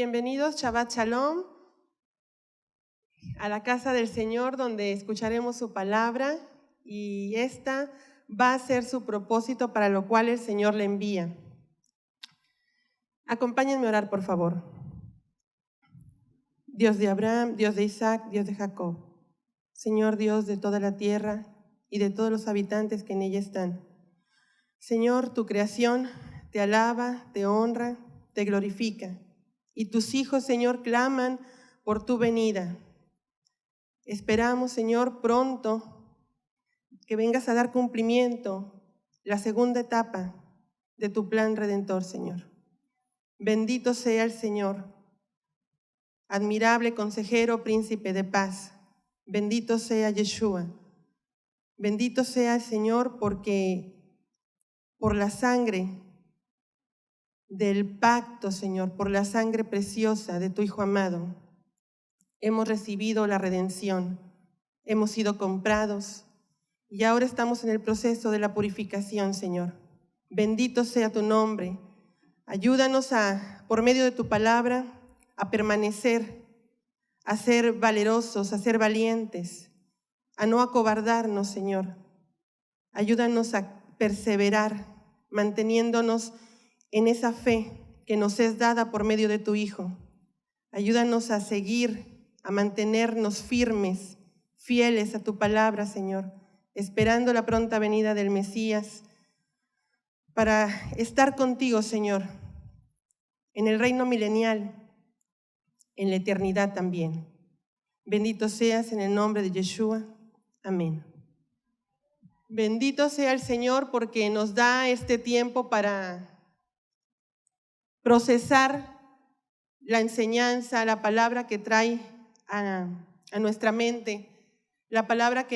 Bienvenidos, Shabbat Shalom, a la casa del Señor donde escucharemos su palabra y esta va a ser su propósito para lo cual el Señor le envía. Acompáñenme a orar, por favor. Dios de Abraham, Dios de Isaac, Dios de Jacob, Señor Dios de toda la tierra y de todos los habitantes que en ella están. Señor, tu creación te alaba, te honra, te glorifica. Y tus hijos, Señor, claman por tu venida. Esperamos, Señor, pronto que vengas a dar cumplimiento la segunda etapa de tu plan redentor, Señor. Bendito sea el Señor, admirable consejero, príncipe de paz. Bendito sea Yeshua. Bendito sea el Señor porque por la sangre del pacto, Señor, por la sangre preciosa de tu Hijo amado, hemos recibido la redención, hemos sido comprados y ahora estamos en el proceso de la purificación, Señor. Bendito sea tu nombre. Ayúdanos por medio de tu palabra, a permanecer, a ser valerosos, a ser valientes, a no acobardarnos, Señor. Ayúdanos a perseverar, manteniéndonos en esa fe que nos es dada por medio de tu Hijo. Ayúdanos a seguir, a mantenernos firmes, fieles a tu palabra, Señor, esperando la pronta venida del Mesías para estar contigo, Señor, en el reino milenial, en la eternidad también. Bendito seas en el nombre de Yeshua. Amén. Bendito sea el Señor porque nos da este tiempo para procesar la enseñanza, la palabra que trae a nuestra mente, la palabra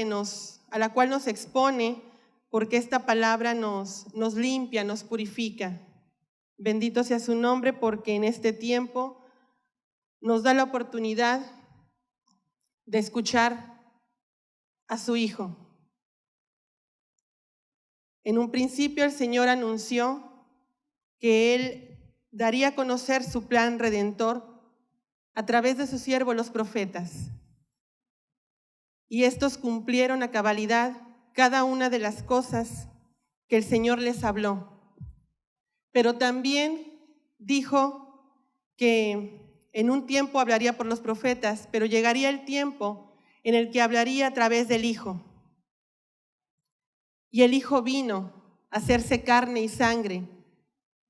a la cual nos expone, porque esta palabra nos limpia, nos purifica. Bendito sea su nombre porque en este tiempo nos da la oportunidad de escuchar a su Hijo. En un principio el Señor anunció que Él daría a conocer su plan redentor a través de sus siervos los profetas. Y estos cumplieron a cabalidad cada una de las cosas que el Señor les habló. Pero también dijo que en un tiempo hablaría por los profetas, pero llegaría el tiempo en el que hablaría a través del Hijo. Y el Hijo vino a hacerse carne y sangre,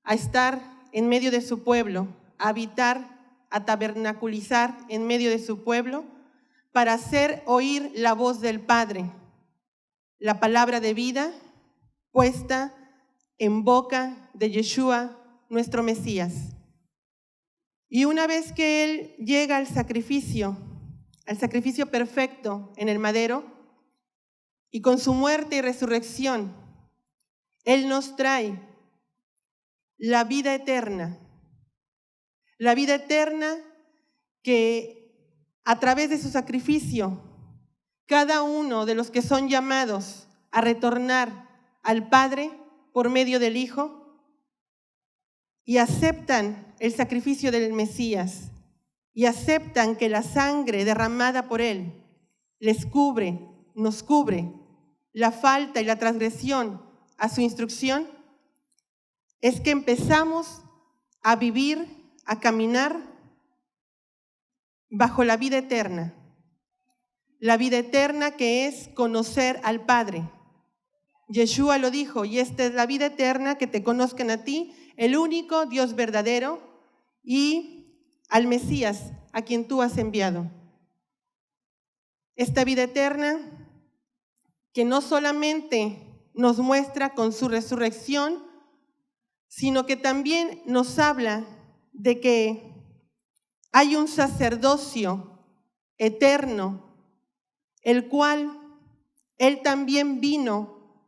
a estar en medio de su pueblo, a habitar, a tabernaculizar en medio de su pueblo, para hacer oír la voz del Padre, la palabra de vida puesta en boca de Yeshua, nuestro Mesías. Y una vez que Él llega al sacrificio perfecto en el madero, y con su muerte y resurrección, Él nos trae la vida eterna que a través de su sacrificio, cada uno de los que son llamados a retornar al Padre por medio del Hijo y aceptan el sacrificio del Mesías y aceptan que la sangre derramada por Él nos cubre la falta y la transgresión a su instrucción, es que empezamos a vivir, a caminar bajo la vida eterna que es conocer al Padre. Yeshua lo dijo, y esta es la vida eterna, que te conozcan a ti, el único Dios verdadero, y al Mesías, a quien tú has enviado. Esta vida eterna que no solamente nos muestra con su resurrección, sino que también nos habla de que hay un sacerdocio eterno, el cual Él también vino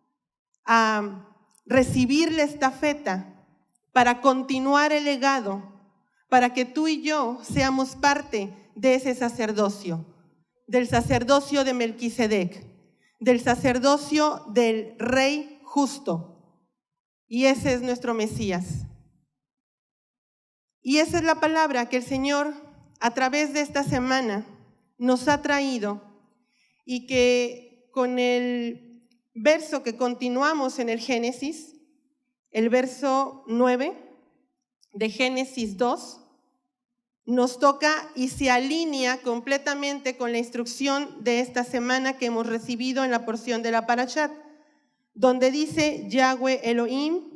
a recibir la estafeta para continuar el legado, para que tú y yo seamos parte de ese sacerdocio, del sacerdocio de Melquisedec, del sacerdocio del Rey justo. Y ese es nuestro Mesías. Y esa es la palabra que el Señor a través de esta semana nos ha traído, y que con el verso que continuamos en el Génesis, el verso 9 de Génesis 2, nos toca y se alinea completamente con la instrucción de esta semana que hemos recibido en la porción de la Parashat, donde dice: Yahweh Elohim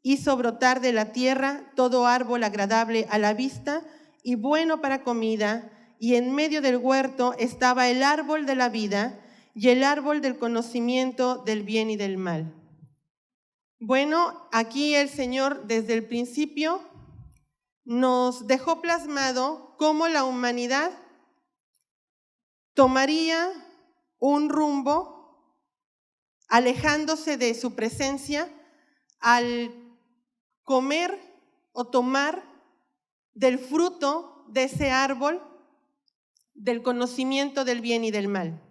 hizo brotar de la tierra todo árbol agradable a la vista y bueno para comida, y en medio del huerto estaba el árbol de la vida y el árbol del conocimiento del bien y del mal. Bueno, aquí el Señor desde el principio nos dejó plasmado cómo la humanidad tomaría un rumbo alejándose de su presencia al comer o tomar del fruto de ese árbol del conocimiento del bien y del mal.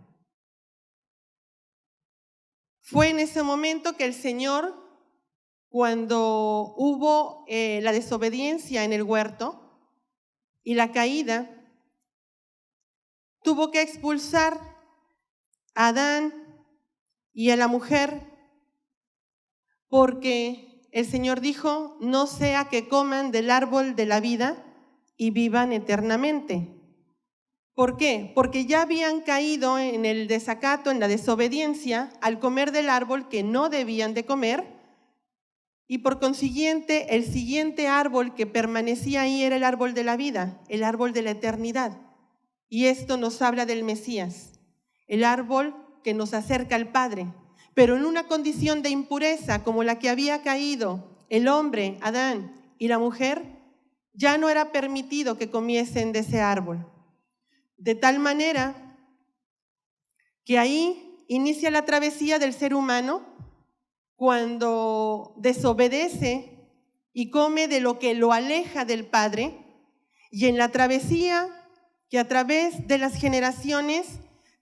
Fue en ese momento que el Señor, cuando hubo la desobediencia en el huerto y la caída, tuvo que expulsar a Adán y a la mujer, porque el Señor dijo: no sea que coman del árbol de la vida y vivan eternamente. ¿Por qué? Porque ya habían caído en el desacato, en la desobediencia, al comer del árbol que no debían de comer, y por consiguiente el siguiente árbol que permanecía ahí era el árbol de la vida, el árbol de la eternidad. Y esto nos habla del Mesías, el árbol que nos acerca al Padre, pero en una condición de impureza como la que había caído el hombre, Adán, y la mujer, ya no era permitido que comiesen de ese árbol. De tal manera que ahí inicia la travesía del ser humano cuando desobedece y come de lo que lo aleja del Padre, y en la travesía que a través de las generaciones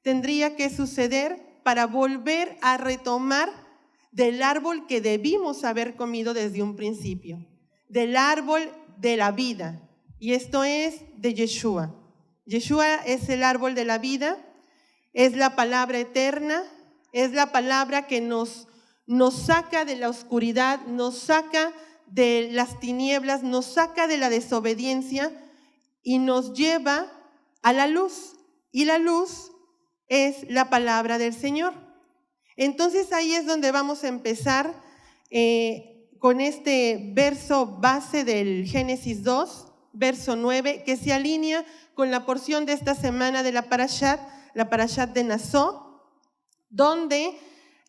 tendría que suceder para volver a retomar del árbol que debimos haber comido desde un principio, del árbol de la vida, y esto es de Yeshua. Yeshua es el árbol de la vida, es la palabra eterna, es la palabra que nos saca de la oscuridad, nos saca de las tinieblas, nos saca de la desobediencia y nos lleva a la luz. Y la luz es la palabra del Señor. Entonces ahí es donde vamos a empezar con este verso base del Génesis 2, verso 9, que se alinea con la porción de esta semana de la Parashat de Nazó, donde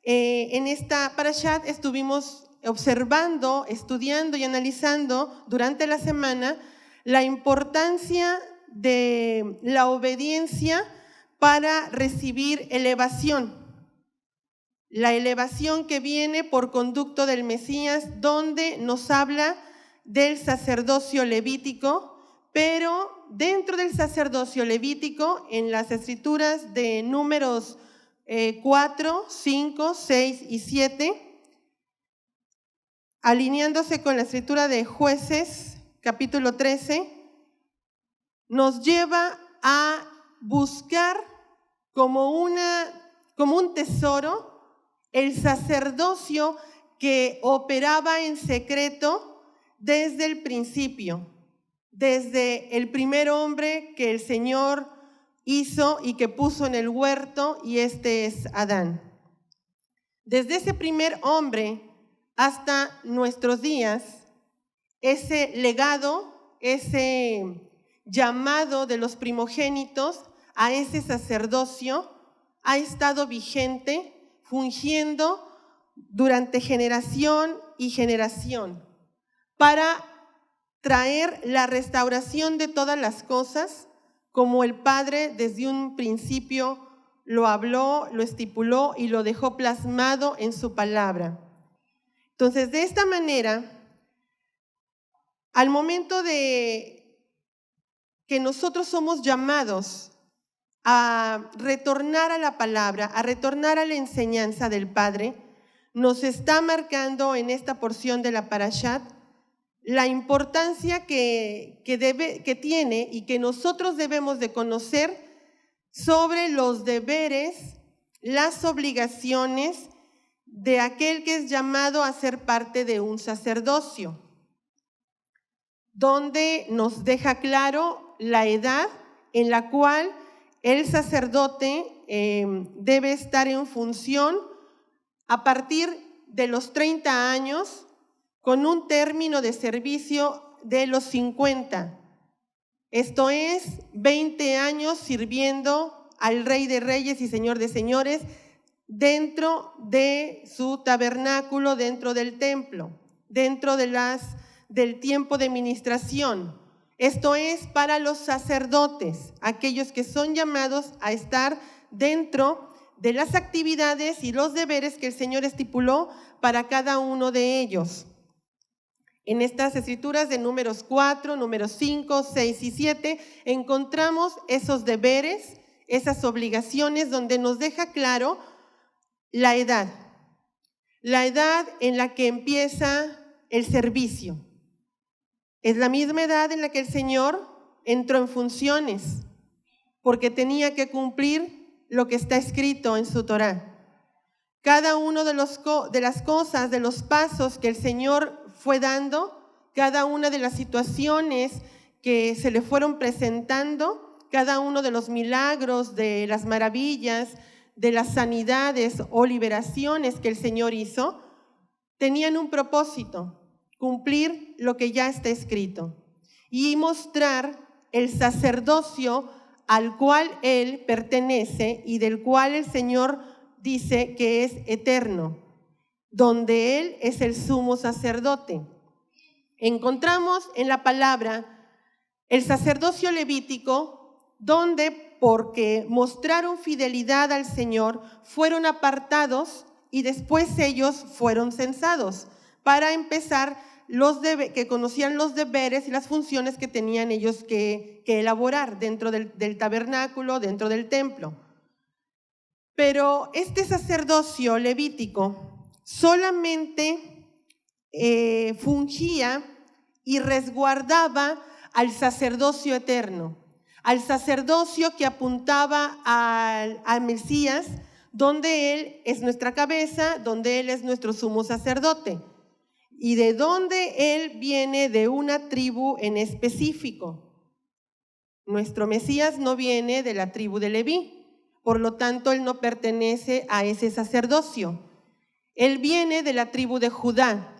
en esta Parashat estuvimos observando, estudiando y analizando durante la semana la importancia de la obediencia para recibir elevación. La elevación que viene por conducto del Mesías, donde nos habla del sacerdocio levítico, pero dentro del sacerdocio levítico, en las escrituras de Números 4, 5, 6 y 7, alineándose con la escritura de Jueces, capítulo 13, nos lleva a buscar como un tesoro el sacerdocio que operaba en secreto desde el principio, desde el primer hombre que el Señor hizo y que puso en el huerto, y este es Adán. Desde ese primer hombre hasta nuestros días, ese legado, ese llamado de los primogénitos a ese sacerdocio ha estado vigente, fungiendo durante generación y generación para traer la restauración de todas las cosas, como el Padre desde un principio lo habló, lo estipuló y lo dejó plasmado en su palabra. Entonces, de esta manera, al momento de que nosotros somos llamados a retornar a la palabra, a retornar a la enseñanza del Padre, nos está marcando en esta porción de la Parashat la importancia que tiene y que nosotros debemos de conocer sobre los deberes, las obligaciones de aquel que es llamado a ser parte de un sacerdocio, donde nos deja claro la edad en la cual el sacerdote debe estar en función a partir de los 30 años, con un término de servicio de los 50. Esto es 20 años sirviendo al Rey de Reyes y Señor de Señores dentro de su tabernáculo, dentro del templo, dentro del tiempo de ministración. Esto es para los sacerdotes, aquellos que son llamados a estar dentro de las actividades y los deberes que el Señor estipuló para cada uno de ellos. En estas escrituras de Números 4, Números 5, 6 y 7 encontramos esos deberes, esas obligaciones donde nos deja claro la edad en la que empieza el servicio. Es la misma edad en la que el Señor entró en funciones, porque tenía que cumplir lo que está escrito en su Torá. Cada uno de las cosas, de los pasos que el Señor fue dando, cada una de las situaciones que se le fueron presentando, cada uno de los milagros, de las maravillas, de las sanidades o liberaciones que el Señor hizo, tenían un propósito: cumplir lo que ya está escrito y mostrar el sacerdocio al cual Él pertenece y del cual el Señor dice que es eterno, donde Él es el sumo sacerdote. Encontramos en la palabra el sacerdocio levítico, donde porque mostraron fidelidad al Señor, fueron apartados y después ellos fueron censados para empezar que conocían los deberes y las funciones que tenían ellos que elaborar dentro del tabernáculo, dentro del templo. Pero este sacerdocio levítico solamente fungía y resguardaba al sacerdocio eterno, al sacerdocio que apuntaba al Mesías, donde Él es nuestra cabeza, donde Él es nuestro sumo sacerdote, y de donde Él viene de una tribu en específico. Nuestro Mesías no viene de la tribu de Leví, por lo tanto Él no pertenece a ese sacerdocio. Él viene de la tribu de Judá,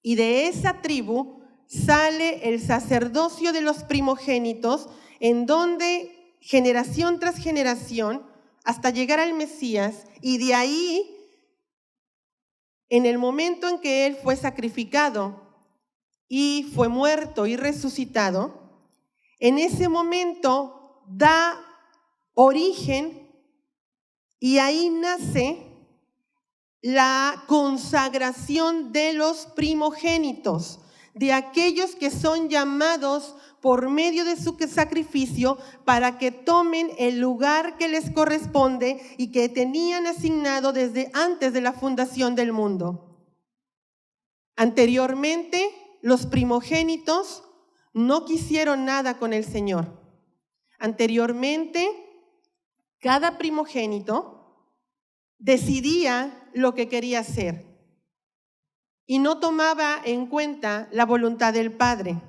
y de esa tribu sale el sacerdocio de los primogénitos, en donde generación tras generación, hasta llegar al Mesías, y de ahí, en el momento en que Él fue sacrificado y fue muerto y resucitado, en ese momento da origen y ahí nace la consagración de los primogénitos, de aquellos que son llamados por medio de su sacrificio para que tomen el lugar que les corresponde y que tenían asignado desde antes de la fundación del mundo. Anteriormente, los primogénitos no quisieron nada con el Señor. Anteriormente, cada primogénito decidía lo que quería hacer y no tomaba en cuenta la voluntad del Padre.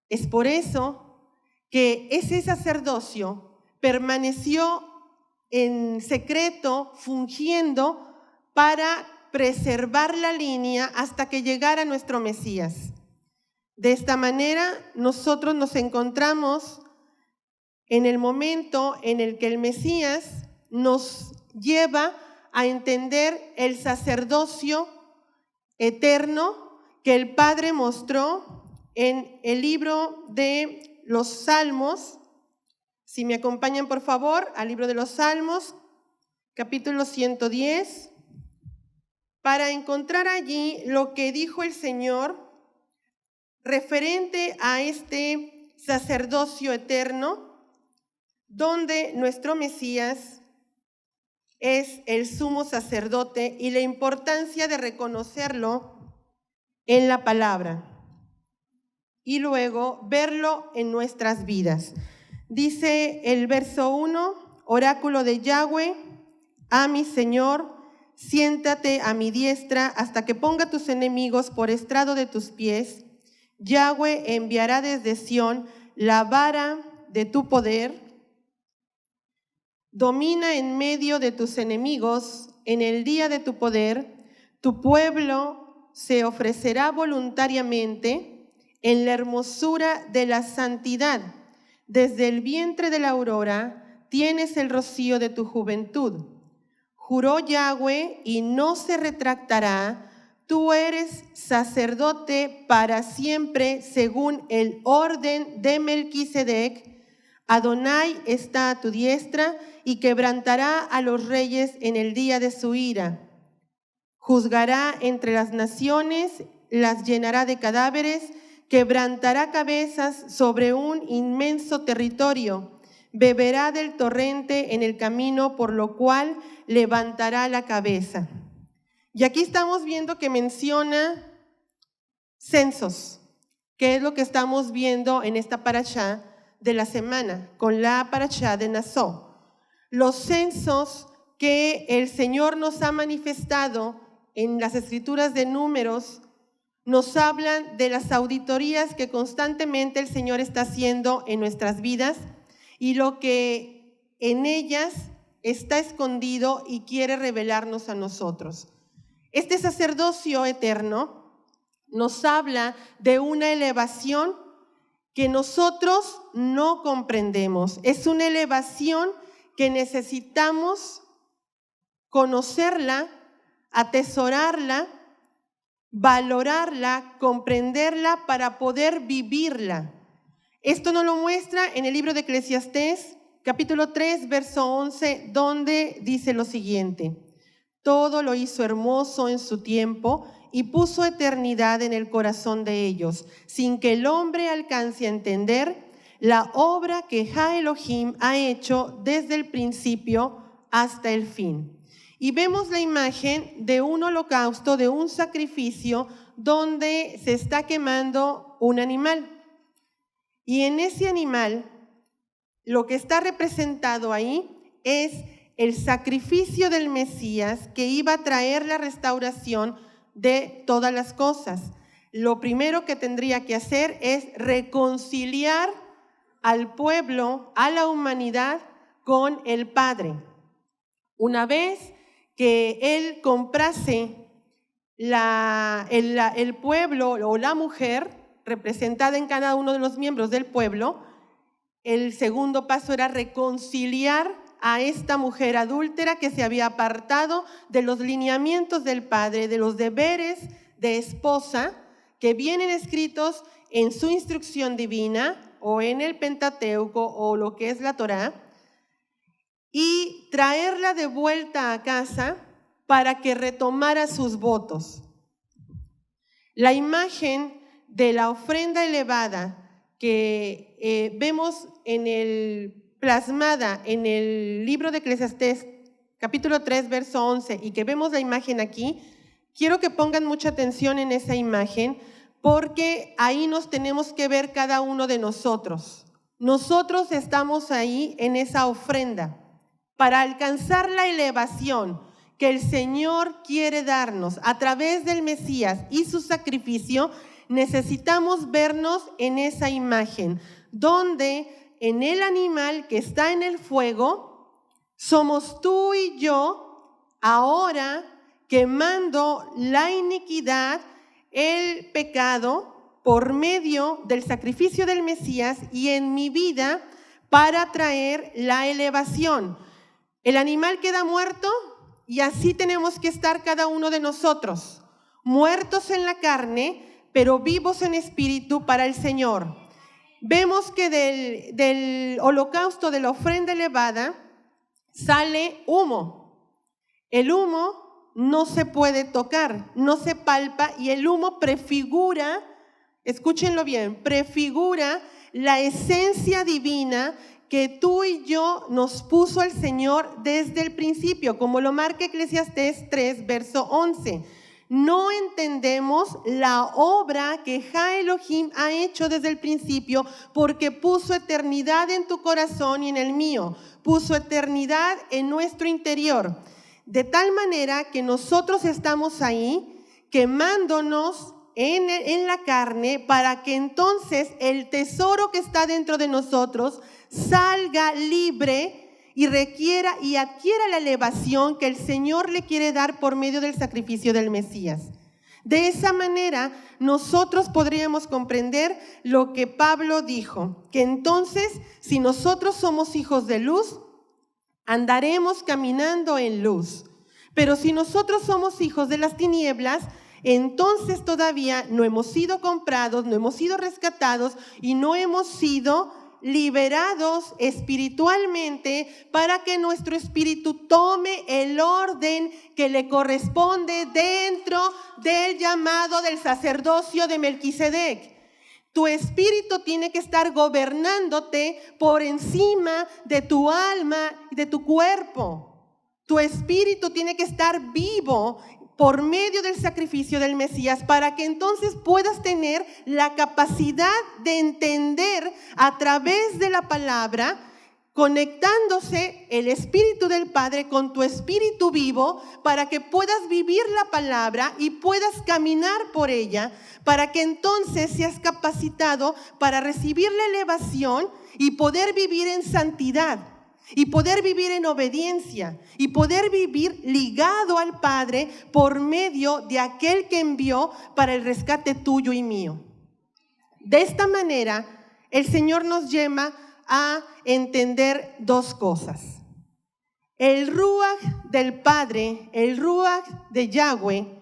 Es por eso que ese sacerdocio permaneció en secreto, fungiendo para preservar la línea hasta que llegara nuestro Mesías. De esta manera, nosotros nos encontramos en el momento en el que el Mesías nos lleva a entender el sacerdocio eterno que el Padre mostró en el libro de los Salmos. Si me acompañan, por favor, al libro de los Salmos, capítulo 110, para encontrar allí lo que dijo el Señor referente a este sacerdocio eterno, donde nuestro Mesías es el sumo sacerdote y la importancia de reconocerlo en la palabra. y luego verlo en nuestras vidas. Dice el verso 1, oráculo de Yahweh, a mi Señor, siéntate a mi diestra hasta que ponga tus enemigos por estrado de tus pies. Yahweh enviará desde Sión la vara de tu poder. Domina en medio de tus enemigos en el día de tu poder. Tu pueblo se ofrecerá voluntariamente en la hermosura de la santidad. Desde el vientre de la aurora tienes el rocío de tu juventud. Juró Yahweh y no se retractará. Tú eres sacerdote para siempre según el orden de Melquisedec. Adonai está a tu diestra y quebrantará a los reyes en el día de su ira. Juzgará entre las naciones, las llenará de cadáveres, quebrantará cabezas sobre un inmenso territorio. Beberá del torrente en el camino, por lo cual levantará la cabeza. Y aquí estamos viendo que menciona censos, que es lo que estamos viendo en esta parashá de la semana, con la parashá de Naso. Los censos que el Señor nos ha manifestado en las escrituras de Números nos hablan de las auditorías que constantemente el Señor está haciendo en nuestras vidas y lo que en ellas está escondido y quiere revelarnos a nosotros. Este sacerdocio eterno nos habla de una elevación que nosotros no comprendemos. Es una elevación que necesitamos conocerla, atesorarla, valorarla, comprenderla para poder vivirla. Esto nos lo muestra en el libro de Eclesiastés, capítulo 3, verso 11, donde dice lo siguiente: todo lo hizo hermoso en su tiempo y puso eternidad en el corazón de ellos, sin que el hombre alcance a entender la obra que Jah Elohim ha hecho desde el principio hasta el fin. Y vemos la imagen de un holocausto, de un sacrificio donde se está quemando un animal. Y en ese animal, lo que está representado ahí es el sacrificio del Mesías que iba a traer la restauración de todas las cosas. Lo primero que tendría que hacer es reconciliar al pueblo, a la humanidad, con el Padre. Una vez que Él comprase el pueblo o la mujer representada en cada uno de los miembros del pueblo, el segundo paso era reconciliar a esta mujer adúltera que se había apartado de los lineamientos del Padre, de los deberes de esposa que vienen escritos en su instrucción divina o en el Pentateuco o lo que es la Torá, y traerla de vuelta a casa para que retomara sus votos. La imagen de la ofrenda elevada que vemos plasmada en el libro de Eclesiastés, capítulo 3, verso 11, y que vemos la imagen aquí, quiero que pongan mucha atención en esa imagen, porque ahí nos tenemos que ver cada uno de nosotros. Nosotros estamos ahí en esa ofrenda para alcanzar la elevación que el Señor quiere darnos a través del Mesías y su sacrificio. Necesitamos vernos en esa imagen, donde en el animal que está en el fuego, somos tú y yo ahora quemando la iniquidad, el pecado, por medio del sacrificio del Mesías y en mi vida para traer la elevación. El animal queda muerto y así tenemos que estar cada uno de nosotros, muertos en la carne, pero vivos en espíritu para el Señor. Vemos que del holocausto, de la ofrenda elevada, sale humo. El humo no se puede tocar, no se palpa, y el humo prefigura, escúchenlo bien, prefigura la esencia divina que tú y yo nos puso el Señor desde el principio, como lo marca Eclesiastés 3, verso 11. no entendemos la obra que Jah Elohim ha hecho desde el principio, porque puso eternidad en tu corazón y en el mío, puso eternidad en nuestro interior, de tal manera que nosotros estamos ahí quemándonos en la carne, para que entonces el tesoro que está dentro de nosotros salga libre y requiera y adquiera la elevación que el Señor le quiere dar por medio del sacrificio del Mesías. De esa manera nosotros podríamos comprender lo que Pablo dijo, que entonces si nosotros somos hijos de luz, andaremos caminando en luz. Pero si nosotros somos hijos de las tinieblas, entonces todavía no hemos sido comprados, no hemos sido rescatados y no hemos sido liberados espiritualmente para que nuestro espíritu tome el orden que le corresponde dentro del llamado del sacerdocio de Melquisedec. Tu espíritu tiene que estar gobernándote por encima de tu alma y de tu cuerpo. Tu espíritu tiene que estar vivo por medio del sacrificio del Mesías, para que entonces puedas tener la capacidad de entender a través de la palabra, conectándose el Espíritu del Padre con tu espíritu vivo, para que puedas vivir la palabra y puedas caminar por ella, para que entonces seas capacitado para recibir la elevación y poder vivir en santidad, y poder vivir en obediencia, y poder vivir ligado al Padre por medio de aquel que envió para el rescate tuyo y mío. De esta manera, el Señor nos llama a entender dos cosas. El Ruach del Padre, el Ruach de Yahweh,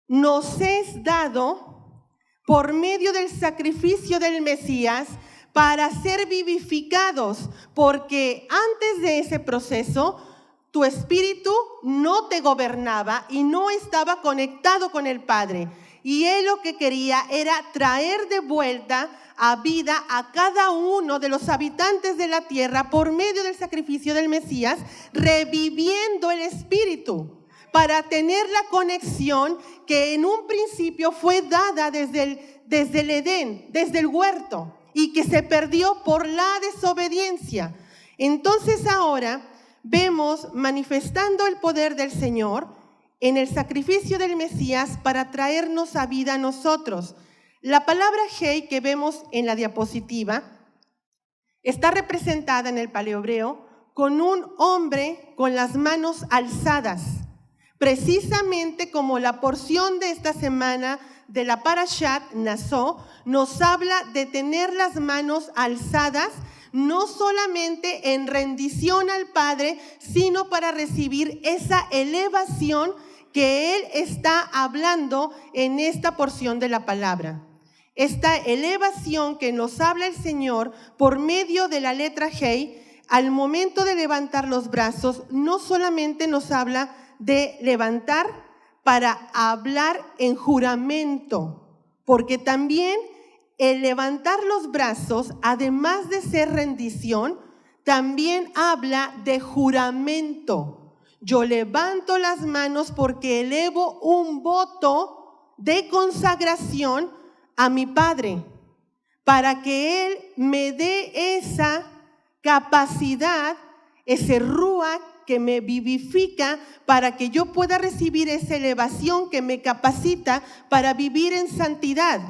nos es dado por medio del sacrificio del Mesías para ser vivificados, porque antes de ese proceso tu espíritu no te gobernaba y no estaba conectado con el Padre. Y Él lo que quería era traer de vuelta a vida a cada uno de los habitantes de la tierra por medio del sacrificio del Mesías, reviviendo el espíritu para tener la conexión que en un principio fue dada desde el Edén, desde el huerto, y que se perdió por la desobediencia. Entonces ahora vemos manifestando el poder del Señor en el sacrificio del Mesías para traernos a vida a nosotros. La palabra Hei que vemos en la diapositiva está representada en el paleohebreo con un hombre con las manos alzadas, precisamente como la porción de esta semana de la Parashat Naso nos habla de tener las manos alzadas, no solamente en rendición al Padre, sino para recibir esa elevación que Él está hablando en esta porción de la palabra. Esta elevación que nos habla el Señor por medio de la letra Hei, al momento de levantar los brazos, no solamente nos habla de levantar para hablar en juramento, porque también el levantar los brazos, además de ser rendición, también habla de juramento. Yo levanto las manos porque elevo un voto de consagración a mi Padre, para que Él me dé esa capacidad, ese ruach que me vivifica, para que yo pueda recibir esa elevación que me capacita para vivir en santidad,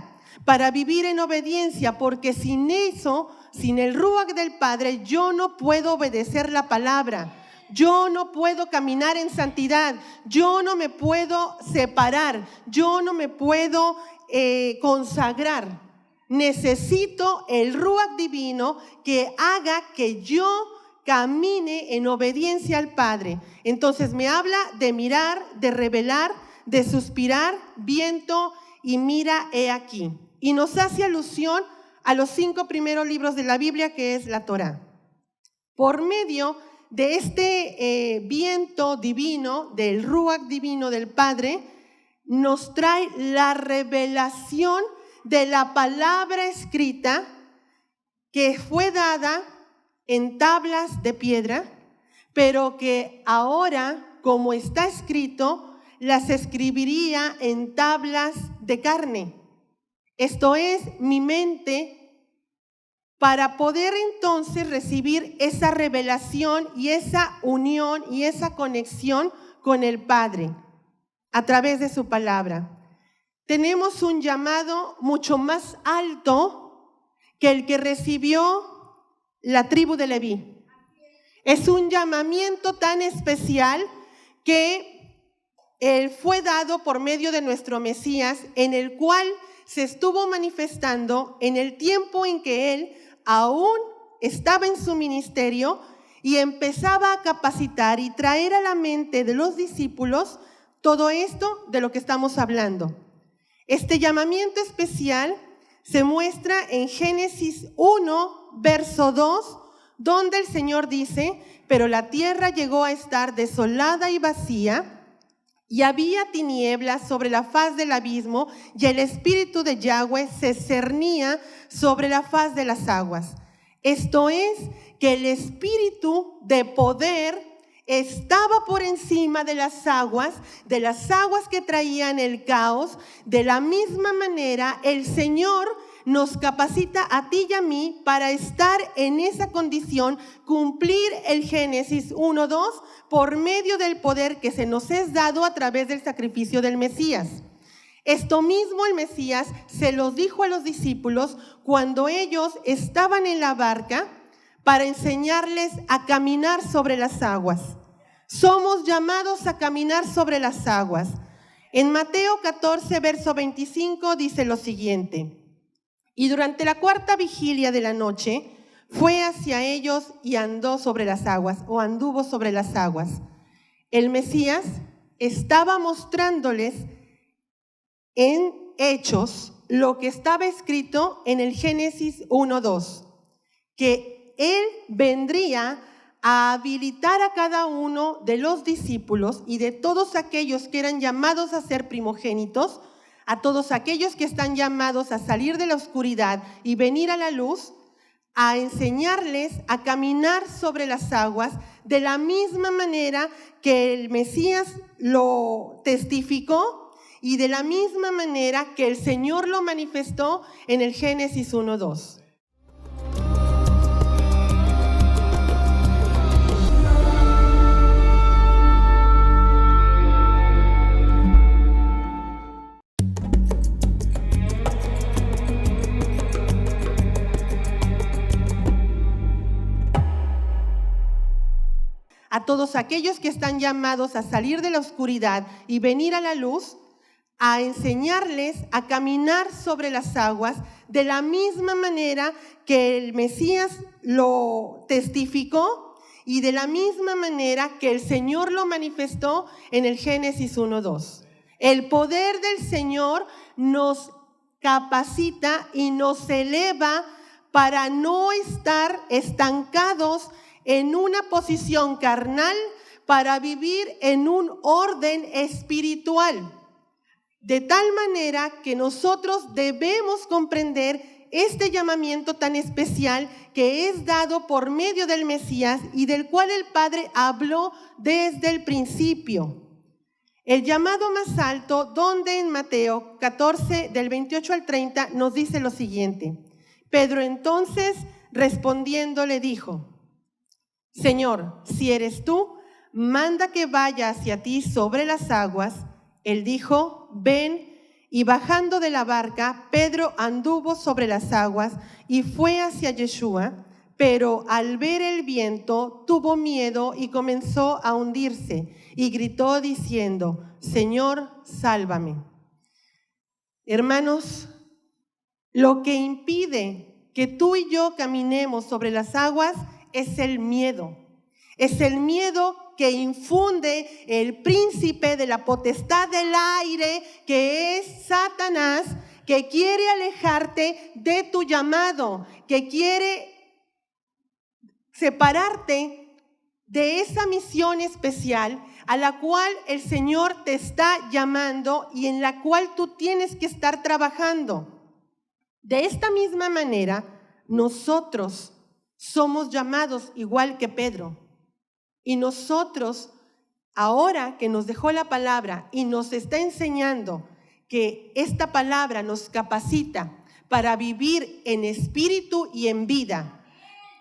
para vivir en obediencia, porque sin eso, sin el ruach del Padre, yo no puedo obedecer la palabra. Yo no puedo caminar en santidad, yo no me puedo separar, yo no me puedo consagrar. Necesito el ruach divino que haga que yo camine en obediencia al Padre. Entonces me habla de mirar, de revelar, de suspirar, viento y mira, he aquí. Y nos hace alusión a los 5 primeros libros de la Biblia, que es la Torá. Por medio de este viento divino, del ruach divino del Padre, nos trae la revelación de la palabra escrita que fue dada en tablas de piedra, pero que ahora, como está escrito, las escribiría en tablas de carne. Esto es, mi mente, para poder entonces recibir esa revelación y esa unión y esa conexión con el Padre a través de su palabra. Tenemos un llamado mucho más alto que el que recibió la tribu de Leví. Es un llamamiento tan especial que fue dado por medio de nuestro Mesías, en el cual se estuvo manifestando en el tiempo en que él aún estaba en su ministerio y empezaba a capacitar y traer a la mente de los discípulos todo esto de lo que estamos hablando. Este llamamiento especial se muestra en Génesis 1, verso 2, donde el Señor dice: pero la tierra llegó a estar desolada y vacía, y había tinieblas sobre la faz del abismo, y el Espíritu de Yahweh se cernía sobre la faz de las aguas. Esto es, que el Espíritu de poder estaba por encima de las aguas que traían el caos. De la misma manera, el Señor nos capacita a ti y a mí para estar en esa condición, cumplir el Génesis 1:2 por medio del poder que se nos es dado a través del sacrificio del Mesías. Esto mismo el Mesías se los dijo a los discípulos cuando ellos estaban en la barca para enseñarles a caminar sobre las aguas. Somos llamados a caminar sobre las aguas. En Mateo 14, verso 25 dice lo siguiente: y durante la cuarta vigilia de la noche fue hacia ellos y andó sobre las aguas, o anduvo sobre las aguas. El Mesías estaba mostrándoles en Hechos lo que estaba escrito en el Génesis 1:2, que él vendría a habilitar a cada uno de los discípulos y de todos aquellos que eran llamados a ser primogénitos, a todos aquellos que están llamados a salir de la oscuridad y venir a la luz, a enseñarles a caminar sobre las aguas de la misma manera que el Mesías lo testificó y de la misma manera que el Señor lo manifestó en el Génesis 1:2. A todos aquellos que están llamados a salir de la oscuridad y venir a la luz, a enseñarles a caminar sobre las aguas de la misma manera que el Mesías lo testificó y de la misma manera que el Señor lo manifestó en el Génesis 1:2. El poder del Señor nos capacita y nos eleva para no estar estancados en una posición carnal, para vivir en un orden espiritual. De tal manera que nosotros debemos comprender este llamamiento tan especial que es dado por medio del Mesías y del cual el Padre habló desde el principio. El llamado más alto, donde en Mateo 14, del 28 al 30, nos dice lo siguiente: Pedro entonces, respondiendo, le dijo: Señor, si eres tú, manda que vaya hacia ti sobre las aguas. Él dijo: ven. Y bajando de la barca, Pedro anduvo sobre las aguas y fue hacia Yeshua, pero al ver el viento tuvo miedo y comenzó a hundirse y gritó diciendo: Señor, sálvame. Hermanos, lo que impide que tú y yo caminemos sobre las aguas es el miedo. Es el miedo que infunde el príncipe de la potestad del aire, que es Satanás, que quiere alejarte de tu llamado, que quiere separarte de esa misión especial a la cual el Señor te está llamando y en la cual tú tienes que estar trabajando. De esta misma manera, nosotros somos llamados igual que Pedro. Y nosotros, ahora que nos dejó la palabra y nos está enseñando que esta palabra nos capacita para vivir en espíritu y en vida,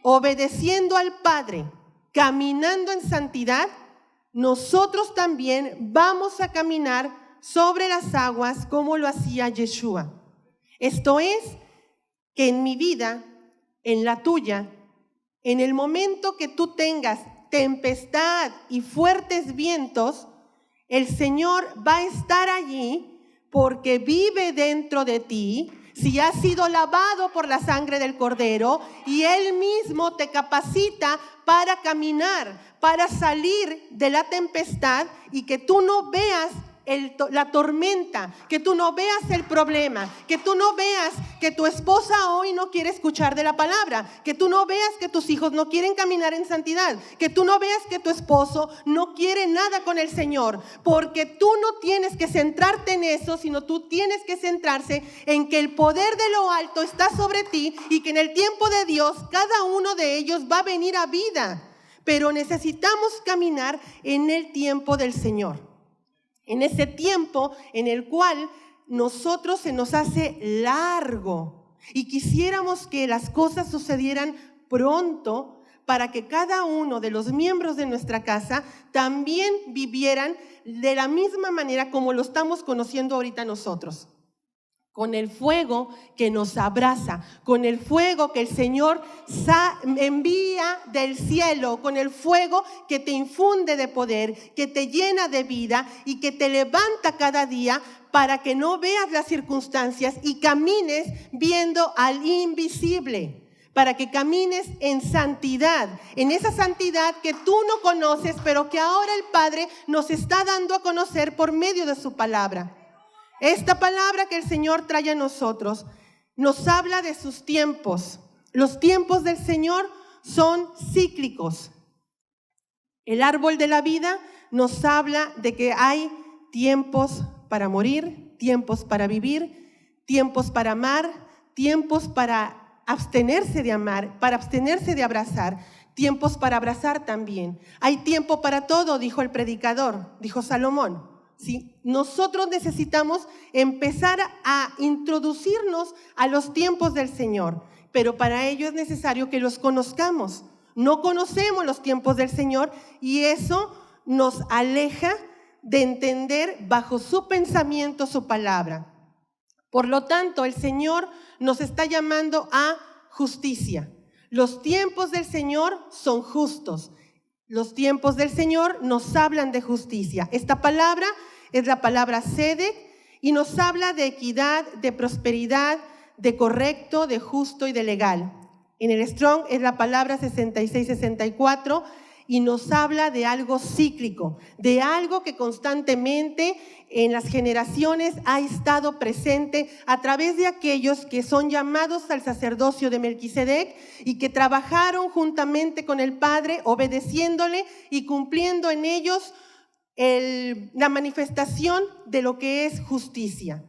obedeciendo al Padre, caminando en santidad, nosotros también vamos a caminar sobre las aguas como lo hacía Yeshua. Esto es, que en mi vida, en la tuya, en el momento que tú tengas tempestad y fuertes vientos, el Señor va a estar allí porque vive dentro de ti, si has sido lavado por la sangre del Cordero, y Él mismo te capacita para caminar, para salir de la tempestad y que tú no veas la tormenta, que tú no veas el problema, que tú no veas que tu esposa hoy no quiere escuchar de la palabra, que tú no veas que tus hijos no quieren caminar en santidad, que tú no veas que tu esposo no quiere nada con el Señor, porque tú no tienes que centrarte en eso, sino tú tienes que centrarse en que el poder de lo alto está sobre ti y que en el tiempo de Dios cada uno de ellos va a venir a vida, pero necesitamos caminar en el tiempo del Señor. En ese tiempo en el cual nosotros se nos hace largo y quisiéramos que las cosas sucedieran pronto para que cada uno de los miembros de nuestra casa también vivieran de la misma manera como lo estamos conociendo ahorita nosotros. Con el fuego que nos abraza, con el fuego que el Señor envía del cielo, con el fuego que te infunde de poder, que te llena de vida y que te levanta cada día para que no veas las circunstancias y camines viendo al invisible, para que camines en santidad, en esa santidad que tú no conoces, pero que ahora el Padre nos está dando a conocer por medio de su palabra. Esta palabra que el Señor trae a nosotros nos habla de sus tiempos. Los tiempos del Señor son cíclicos. El árbol de la vida nos habla de que hay tiempos para morir, tiempos para vivir, tiempos para amar, tiempos para abstenerse de amar, para abstenerse de abrazar, tiempos para abrazar también. Hay tiempo para todo, dijo el predicador, dijo Salomón. ¿Sí? Nosotros necesitamos empezar a introducirnos a los tiempos del Señor, pero para ello es necesario que los conozcamos. No conocemos los tiempos del Señor y eso nos aleja de entender bajo su pensamiento su palabra. Por lo tanto, el Señor nos está llamando a justicia. Los tiempos del Señor son justos. Los tiempos del Señor nos hablan de justicia. Esta palabra es la palabra Sedec y nos habla de equidad, de prosperidad, de correcto, de justo y de legal. En el Strong es la palabra 66-64 y nos habla de algo cíclico, de algo que constantemente en las generaciones ha estado presente a través de aquellos que son llamados al sacerdocio de Melquisedec y que trabajaron juntamente con el Padre, obedeciéndole y cumpliendo en ellos la manifestación de lo que es justicia.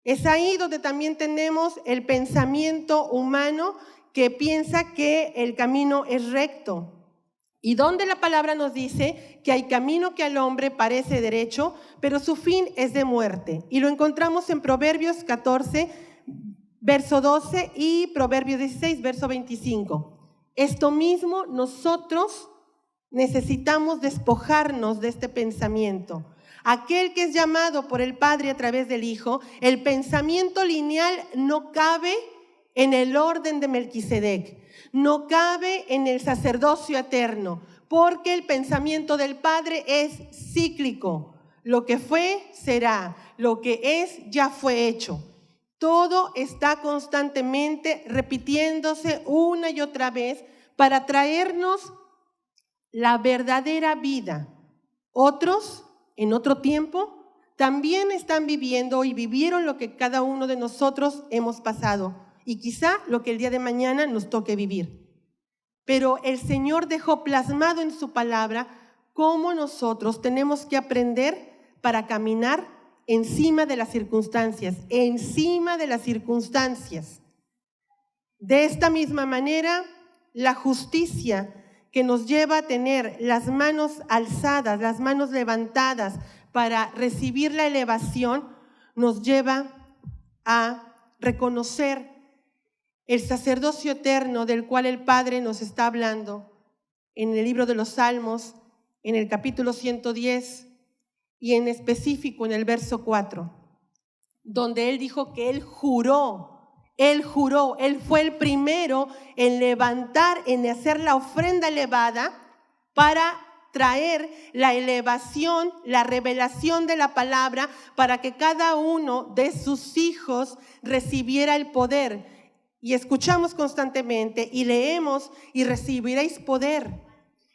Es ahí donde también tenemos el pensamiento humano que piensa que el camino es recto. Y donde la palabra nos dice que hay camino que al hombre parece derecho, pero su fin es de muerte. Y lo encontramos en Proverbios 14, verso 12 y Proverbios 16, verso 25. Esto mismo nosotros necesitamos despojarnos de este pensamiento. Aquel que es llamado por el Padre a través del Hijo, el pensamiento lineal no cabe en el orden de Melquisedec. No cabe en el sacerdocio eterno, porque el pensamiento del Padre es cíclico. Lo que fue, será. Lo que es, ya fue hecho. Todo está constantemente repitiéndose una y otra vez para traernos la verdadera vida. Otros, en otro tiempo, también están viviendo y vivieron lo que cada uno de nosotros hemos pasado. Y quizá lo que el día de mañana nos toque vivir. Pero el Señor dejó plasmado en su palabra cómo nosotros tenemos que aprender para caminar encima de las circunstancias, encima de las circunstancias. De esta misma manera, la justicia que nos lleva a tener las manos alzadas, las manos levantadas para recibir la elevación, nos lleva a reconocer el sacerdocio eterno del cual el Padre nos está hablando en el libro de los Salmos, en el capítulo 110 y en específico en el verso 4, donde Él dijo que Él fue el primero en levantar, en hacer la ofrenda elevada para traer la elevación, la revelación de la palabra, para que cada uno de sus hijos recibiera el poder. Y escuchamos constantemente y leemos y recibiréis poder.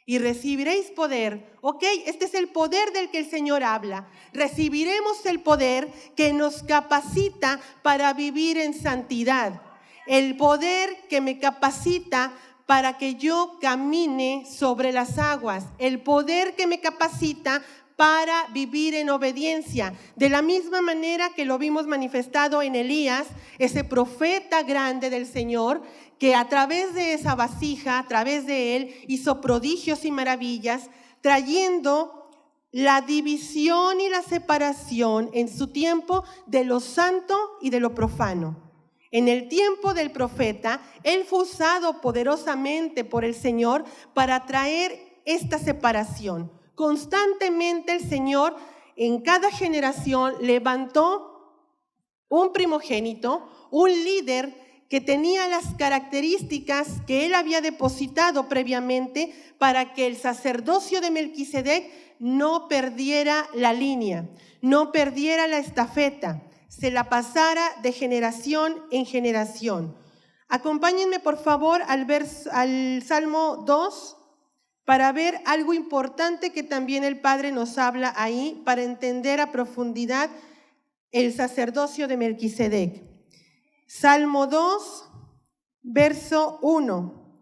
Y recibiréis poder. Ok, este es el poder del que el Señor habla. Recibiremos el poder que nos capacita para vivir en santidad. El poder que me capacita para que yo camine sobre las aguas. El poder que me capacita para vivir en obediencia. De la misma manera que lo vimos manifestado en Elías, ese profeta grande del Señor, que a través de esa vasija, a través de él, hizo prodigios y maravillas, trayendo la división y la separación en su tiempo de lo santo y de lo profano. En el tiempo del profeta, él fue usado poderosamente por el Señor para traer esta separación. Constantemente el Señor en cada generación levantó un primogénito, un líder que tenía las características que él había depositado previamente para que el sacerdocio de Melquisedec no perdiera la línea, no perdiera la estafeta, se la pasara de generación en generación. Acompáñenme por favor al Salmo 2 para ver algo importante que también el Padre nos habla ahí para entender a profundidad el sacerdocio de Melquisedec. Salmo 2, verso 1.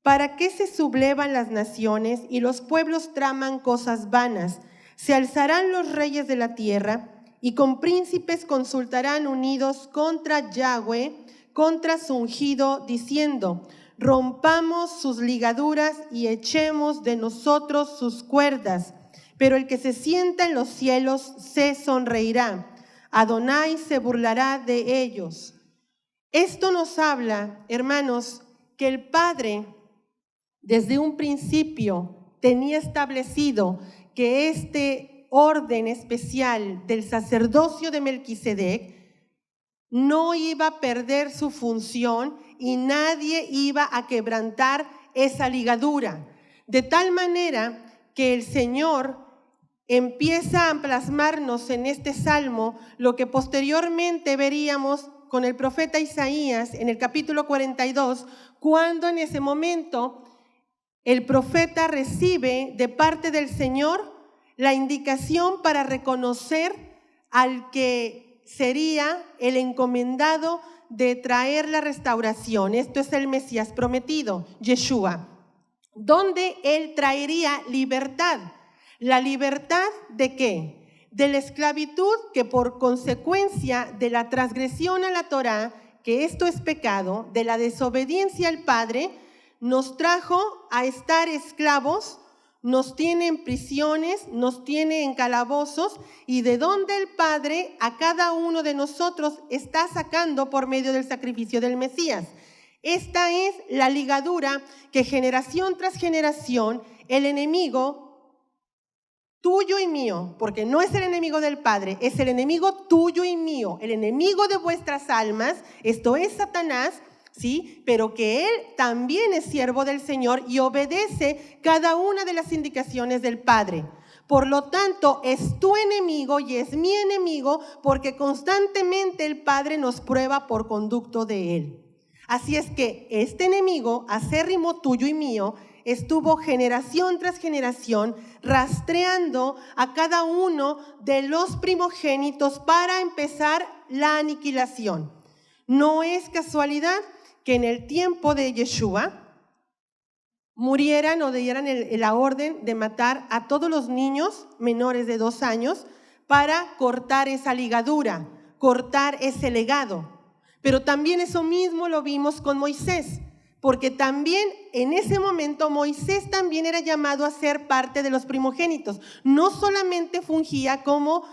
¿Para qué se sublevan las naciones y los pueblos traman cosas vanas? Se alzarán los reyes de la tierra y con príncipes consultarán unidos contra Yahweh, contra su ungido, diciendo: rompamos sus ligaduras y echemos de nosotros sus cuerdas. Pero el que se sienta en los cielos se sonreirá. Adonai se burlará de ellos. Esto nos habla, hermanos, que el Padre desde un principio tenía establecido que este orden especial del sacerdocio de Melquisedec no iba a perder su función y nadie iba a quebrantar esa ligadura. De tal manera que el Señor empieza a plasmarnos en este salmo lo que posteriormente veríamos con el profeta Isaías en el capítulo 42, cuando en ese momento el profeta recibe de parte del Señor la indicación para reconocer al que sería el encomendado de traer la restauración. Esto es el Mesías prometido, Yeshua, donde él traería libertad. ¿La libertad de qué? De la esclavitud que por consecuencia de la transgresión a la Torá, que esto es pecado, de la desobediencia al Padre, nos trajo a estar esclavos, nos tiene en prisiones, nos tiene en calabozos, y de donde el Padre a cada uno de nosotros está sacando por medio del sacrificio del Mesías. Esta es la ligadura que generación tras generación el enemigo tuyo y mío, porque no es el enemigo del Padre, es el enemigo tuyo y mío, el enemigo de vuestras almas, esto es Satanás, ¿sí? Pero que él también es siervo del Señor y obedece cada una de las indicaciones del Padre. Por lo tanto, es tu enemigo y es mi enemigo, porque constantemente el Padre nos prueba por conducto de él. Así es que este enemigo acérrimo tuyo y mío estuvo generación tras generación rastreando a cada uno de los primogénitos para empezar la aniquilación. No es casualidad que en el tiempo de Yeshua murieran o dieran la orden de matar a todos los niños menores de 2 años para cortar esa ligadura, cortar ese legado. Pero también eso mismo lo vimos con Moisés. porque también en ese momento Moisés también era llamado a ser parte de los primogénitos. No solamente fungía como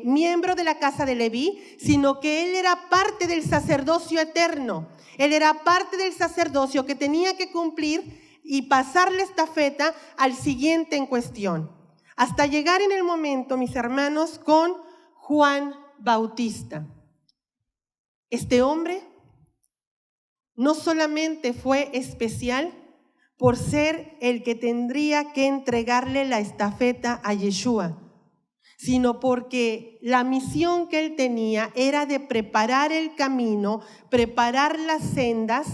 miembro de la casa de Leví, sino que él era parte del sacerdocio eterno. Él era parte del sacerdocio que tenía que cumplir y pasar la estafeta al siguiente en cuestión. Hasta llegar en el momento, mis hermanos, con Juan Bautista. Este hombre no solamente fue especial por ser el que tendría que entregarle la estafeta a Yeshua, sino porque la misión que él tenía era de preparar el camino, preparar las sendas,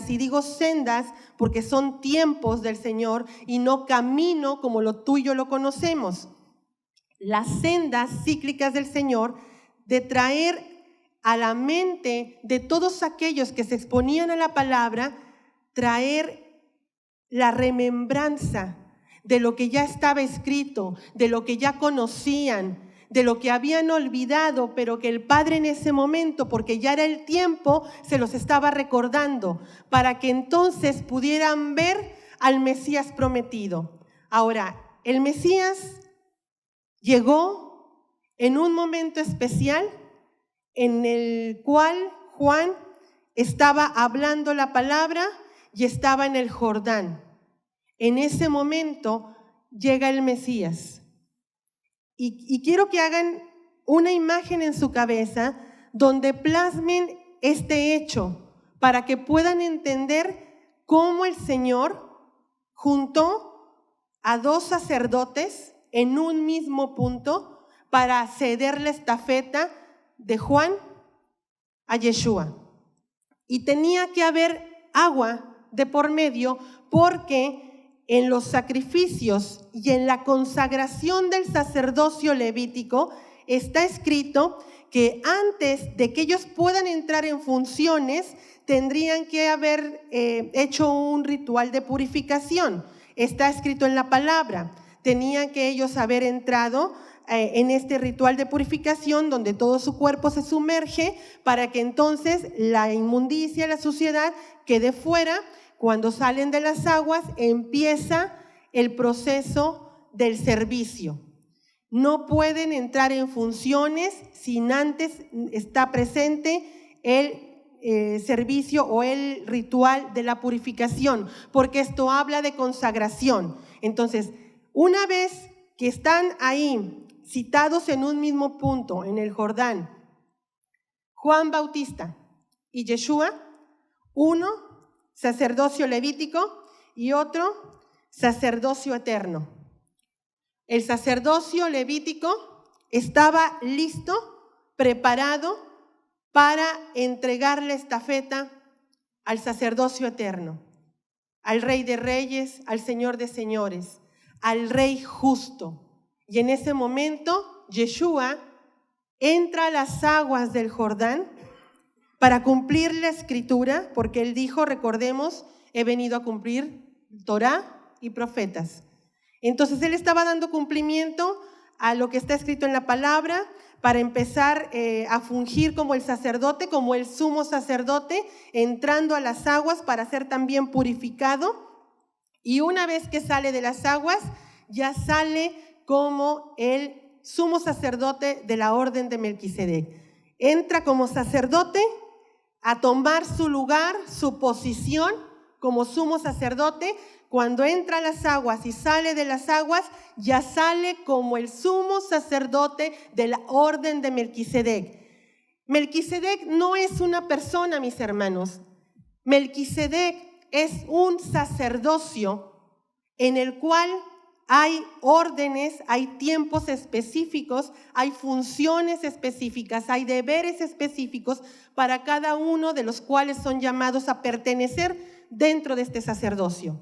y digo sendas porque son tiempos del Señor y no camino como lo tuyo lo conocemos. Las sendas cíclicas del Señor, de traer a la mente de todos aquellos que se exponían a la palabra, traer la remembranza de lo que ya estaba escrito, de lo que ya conocían, de lo que habían olvidado, pero que el Padre en ese momento, porque ya era el tiempo, se los estaba recordando, para que entonces pudieran ver al Mesías prometido. Ahora, el Mesías llegó en un momento especial en el cual Juan estaba hablando la palabra y estaba en el Jordán. En ese momento llega el Mesías. Y quiero que hagan una imagen en su cabeza donde plasmen este hecho para que puedan entender cómo el Señor juntó a dos sacerdotes en un mismo punto para ceder la estafeta de Juan a Yeshua. Y tenía que haber agua de por medio, porque en los sacrificios y en la consagración del sacerdocio levítico está escrito que antes de que ellos puedan entrar en funciones, tendrían que haber hecho un ritual de purificación. Está escrito en la palabra. Tenían que ellos haber entrado en este ritual de purificación donde todo su cuerpo se sumerge para que entonces la inmundicia, la suciedad quede fuera. Cuando salen de las aguas empieza el proceso del servicio. No pueden entrar en funciones sin antes está presente el servicio o el ritual de la purificación, porque esto habla de consagración. Entonces, una vez que están ahí citados en un mismo punto, en el Jordán, Juan Bautista y Yeshua, uno sacerdocio levítico y otro sacerdocio eterno. El sacerdocio levítico estaba listo, preparado para entregar la estafeta al sacerdocio eterno, al Rey de Reyes, al Señor de Señores, al Rey justo. Y en ese momento, Yeshua entra a las aguas del Jordán para cumplir la escritura, porque él dijo, recordemos, he venido a cumplir Torá y profetas. Entonces él estaba dando cumplimiento a lo que está escrito en la palabra para empezar a fungir como el sacerdote, como el sumo sacerdote, entrando a las aguas para ser también purificado. Y una vez que sale de las aguas, ya sale como el sumo sacerdote de la orden de Melquisedec. Entra como sacerdote a tomar su lugar, su posición como sumo sacerdote. Cuando entra a las aguas y sale de las aguas, ya sale como el sumo sacerdote de la orden de Melquisedec. Melquisedec no es una persona, mis hermanos. Melquisedec es un sacerdocio en el cual hay órdenes, hay tiempos específicos, hay funciones específicas, hay deberes específicos para cada uno de los cuales son llamados a pertenecer dentro de este sacerdocio.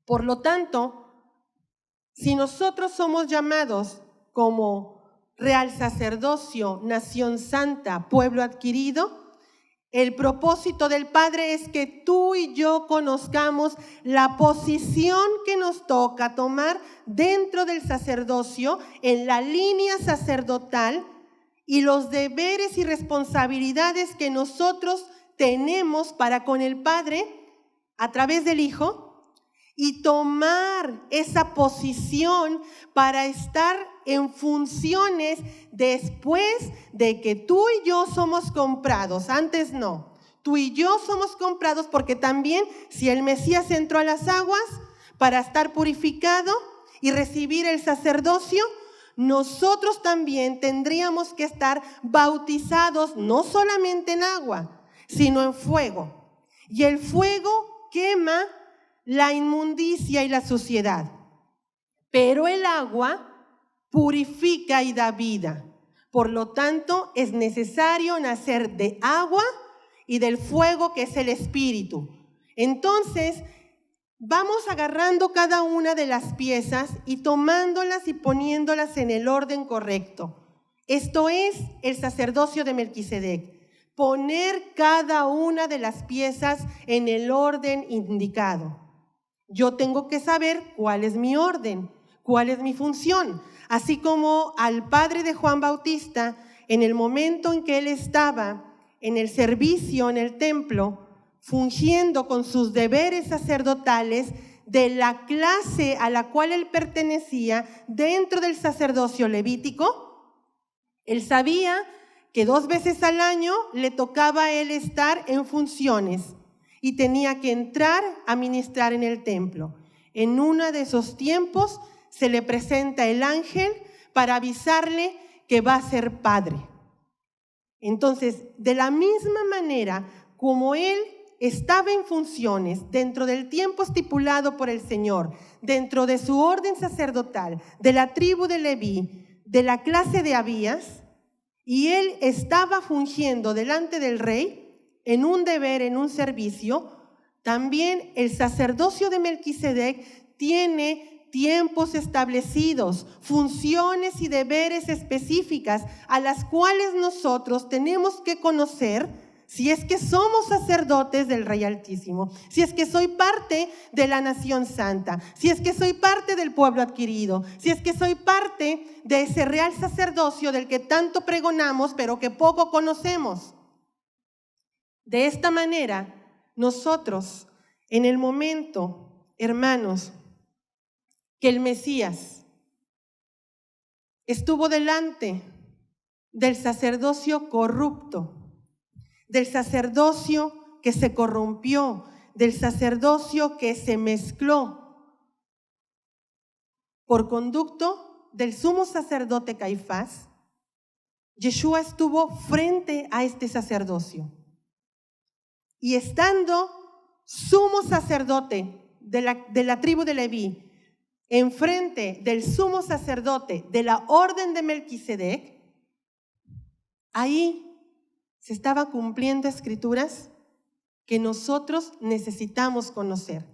Por lo tanto, si nosotros somos llamados como real sacerdocio, nación santa, pueblo adquirido, el propósito del Padre es que tú y yo conozcamos la posición que nos toca tomar dentro del sacerdocio, en la línea sacerdotal, y los deberes y responsabilidades que nosotros tenemos para con el Padre a través del Hijo y tomar esa posición para estar en funciones después de que tú y yo somos comprados. Antes no. Tú y yo somos comprados porque también si el Mesías entró a las aguas para estar purificado y recibir el sacerdocio, nosotros también tendríamos que estar bautizados no solamente en agua, sino en fuego. Y el fuego quema la inmundicia y la suciedad, pero el agua purifica y da vida. Por lo tanto, es necesario nacer de agua y del fuego que es el Espíritu. Entonces, vamos agarrando cada una de las piezas y tomándolas y poniéndolas en el orden correcto. Esto es el sacerdocio de Melquisedec. Poner cada una de las piezas en el orden indicado. Yo tengo que saber cuál es mi orden, cuál es mi función. Así como al padre de Juan Bautista, en el momento en que él estaba en el servicio en el templo, fungiendo con sus deberes sacerdotales de la clase a la cual él pertenecía dentro del sacerdocio levítico, él sabía que 2 veces al año le tocaba a él estar en funciones y tenía que entrar a ministrar en el templo. En uno de esos tiempos se le presenta el ángel para avisarle que va a ser padre. Entonces, de la misma manera como él estaba en funciones dentro del tiempo estipulado por el Señor, dentro de su orden sacerdotal, de la tribu de Leví, de la clase de Abías, y él estaba fungiendo delante del rey en un deber, en un servicio, también el sacerdocio de Melquisedec tiene tiempos establecidos, funciones y deberes específicas a las cuales nosotros tenemos que conocer si es que somos sacerdotes del Rey Altísimo, si es que soy parte de la nación santa, si es que soy parte del pueblo adquirido, si es que soy parte de ese real sacerdocio del que tanto pregonamos pero que poco conocemos. De esta manera, nosotros, en el momento, hermanos, que el Mesías estuvo delante del sacerdocio corrupto, del sacerdocio que se corrompió, del sacerdocio que se mezcló por conducto del sumo sacerdote Caifás, Yeshua estuvo frente a este sacerdocio. Y estando sumo sacerdote de la tribu de Leví, enfrente del sumo sacerdote de la orden de Melquisedec, ahí se estaba cumpliendo escrituras que nosotros necesitamos conocer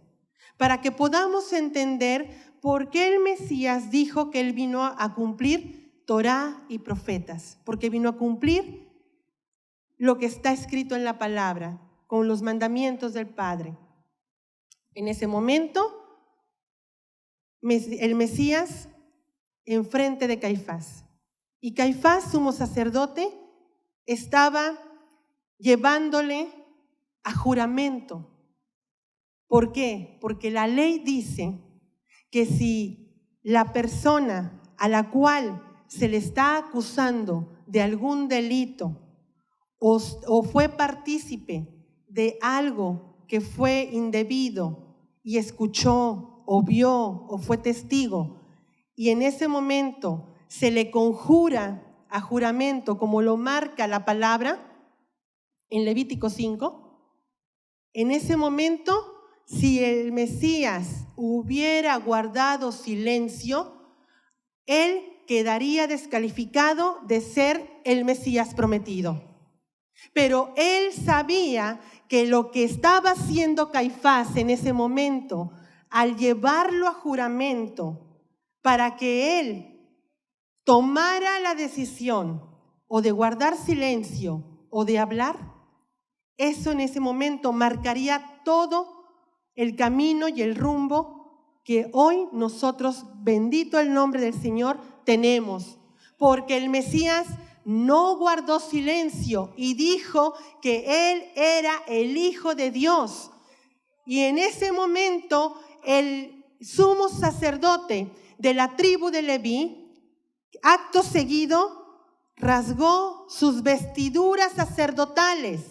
para que podamos entender por qué el Mesías dijo que él vino a cumplir Torá y profetas, porque vino a cumplir lo que está escrito en la palabra, con los mandamientos del Padre. En ese momento, el Mesías enfrente de Caifás. Y Caifás, sumo sacerdote, estaba llevándole a juramento. ¿Por qué? Porque la ley dice que si la persona a la cual se le está acusando de algún delito o fue partícipe de algo que fue indebido y escuchó o vio o fue testigo, y en ese momento se le conjura a juramento como lo marca la palabra en Levítico 5, en ese momento, si el Mesías hubiera guardado silencio, él quedaría descalificado de ser el Mesías prometido. Pero él sabía que lo que estaba haciendo Caifás en ese momento, al llevarlo a juramento para que él tomara la decisión o de guardar silencio o de hablar, eso en ese momento marcaría todo el camino y el rumbo que hoy nosotros, bendito el nombre del Señor, tenemos. Porque el Mesías no guardó silencio y dijo que él era el Hijo de Dios. Y en ese momento el sumo sacerdote de la tribu de Leví, acto seguido, rasgó sus vestiduras sacerdotales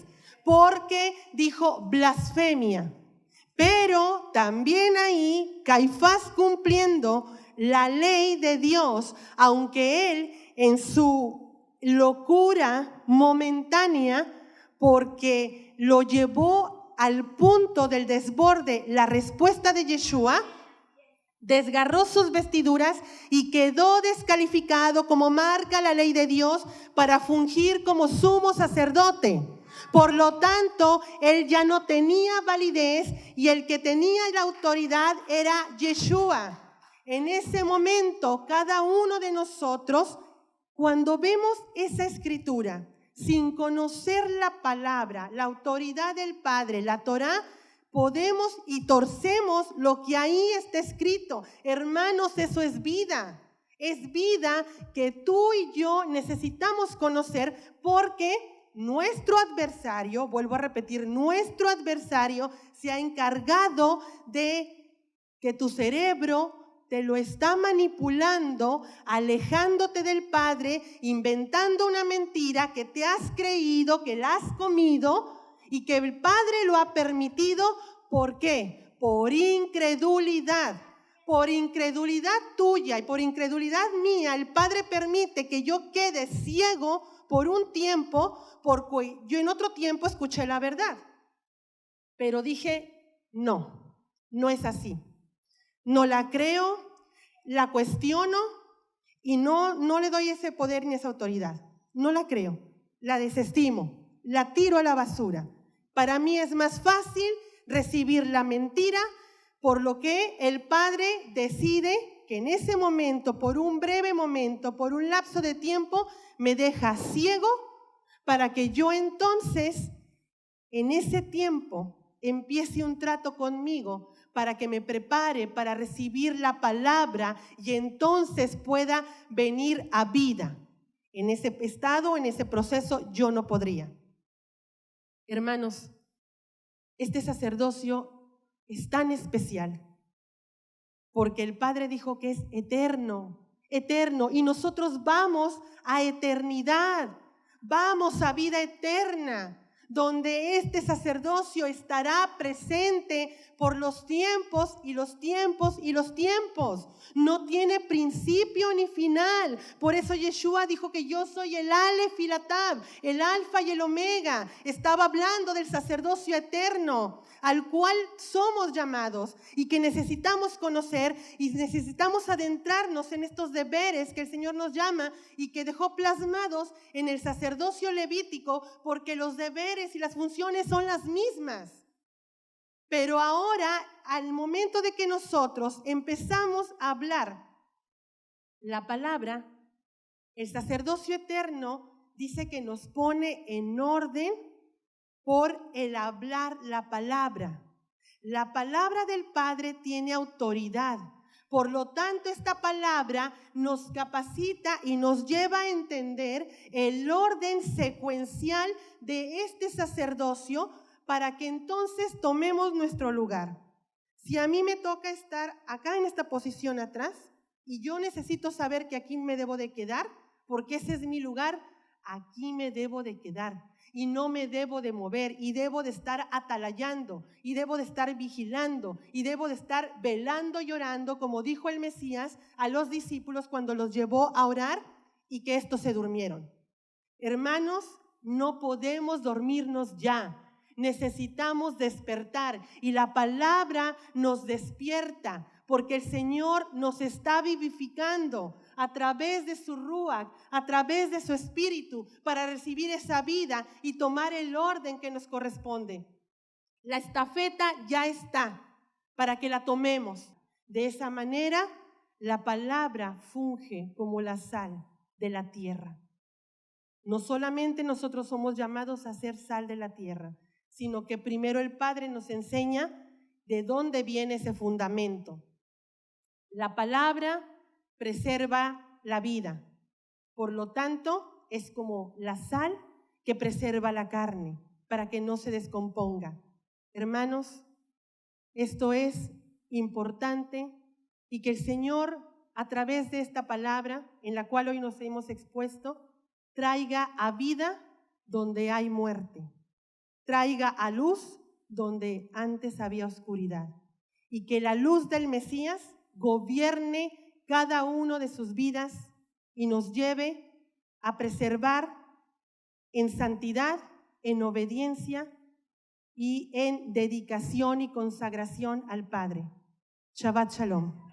porque dijo blasfemia. Pero también ahí Caifás, cumpliendo la ley de Dios, aunque él en su locura momentánea, porque lo llevó al punto del desborde la respuesta de Yeshua, desgarró sus vestiduras y quedó descalificado, como marca la ley de Dios, para fungir como sumo sacerdote. Por lo tanto, él ya no tenía validez y el que tenía la autoridad era Yeshua. En ese momento, cada uno de nosotros, cuando vemos esa escritura, sin conocer la palabra, la autoridad del Padre, la Torá, podemos y torcemos lo que ahí está escrito. Hermanos, eso es vida. Es vida que tú y yo necesitamos conocer, porque nuestro adversario, vuelvo a repetir, nuestro adversario se ha encargado de que tu cerebro te lo está manipulando, alejándote del Padre, inventando una mentira que te has creído, que la has comido y que el Padre lo ha permitido. ¿Por qué? Por incredulidad. Por incredulidad tuya y por incredulidad mía, el Padre permite que yo quede ciego por un tiempo, porque yo en otro tiempo escuché la verdad. Pero dije, no es así. No la creo, la cuestiono y no le doy ese poder ni esa autoridad. No la creo, la desestimo, la tiro a la basura. Para mí es más fácil recibir la mentira, por lo que el Padre decide que en ese momento, por un breve momento, por un lapso de tiempo, me deja ciego para que yo entonces, en ese tiempo, empiece un trato conmigo para que me prepare para recibir la palabra y entonces pueda venir a vida. En ese estado, en ese proceso, yo no podría. Hermanos, este sacerdocio es tan especial porque el Padre dijo que es eterno, eterno, y nosotros vamos a eternidad, vamos a vida eterna, donde este sacerdocio estará presente por los tiempos y los tiempos y los tiempos. No tiene principio ni final. Por eso Yeshua dijo que yo soy el Aleph y la Tab, el Alfa y el Omega. Estaba hablando del sacerdocio eterno al cual somos llamados y que necesitamos conocer y necesitamos adentrarnos en estos deberes que el Señor nos llama y que dejó plasmados en el sacerdocio levítico, porque los deberes y las funciones son las mismas. Pero ahora, al momento de que nosotros empezamos a hablar la palabra, el sacerdocio eterno dice que nos pone en orden por el hablar la palabra. La palabra del Padre tiene autoridad. Por lo tanto, esta palabra nos capacita y nos lleva a entender el orden secuencial de este sacerdocio para que entonces tomemos nuestro lugar. Si a mí me toca estar acá en esta posición atrás y yo necesito saber que aquí me debo de quedar, porque ese es mi lugar, aquí me debo de quedar. Y no me debo de mover y debo de estar atalayando y debo de estar vigilando y debo de estar velando y orando, como dijo el Mesías a los discípulos cuando los llevó a orar y que estos se durmieron. Hermanos, no podemos dormirnos ya. Necesitamos despertar y la palabra nos despierta porque el Señor nos está vivificando a través de su Ruach, a través de su Espíritu, para recibir esa vida y tomar el orden que nos corresponde. La estafeta ya está para que la tomemos. De esa manera, la palabra funge como la sal de la tierra. No solamente nosotros somos llamados a ser sal de la tierra, sino que primero el Padre nos enseña de dónde viene ese fundamento. La palabra preserva la vida. Por lo tanto, es como la sal que preserva la carne para que no se descomponga. Hermanos, esto es importante y que el Señor, a través de esta palabra en la cual hoy nos hemos expuesto, traiga a vida donde hay muerte, traiga a luz donde antes había oscuridad, y que la luz del Mesías gobierne cada uno de sus vidas y nos lleve a preservar en santidad, en obediencia y en dedicación y consagración al Padre. Shabbat Shalom.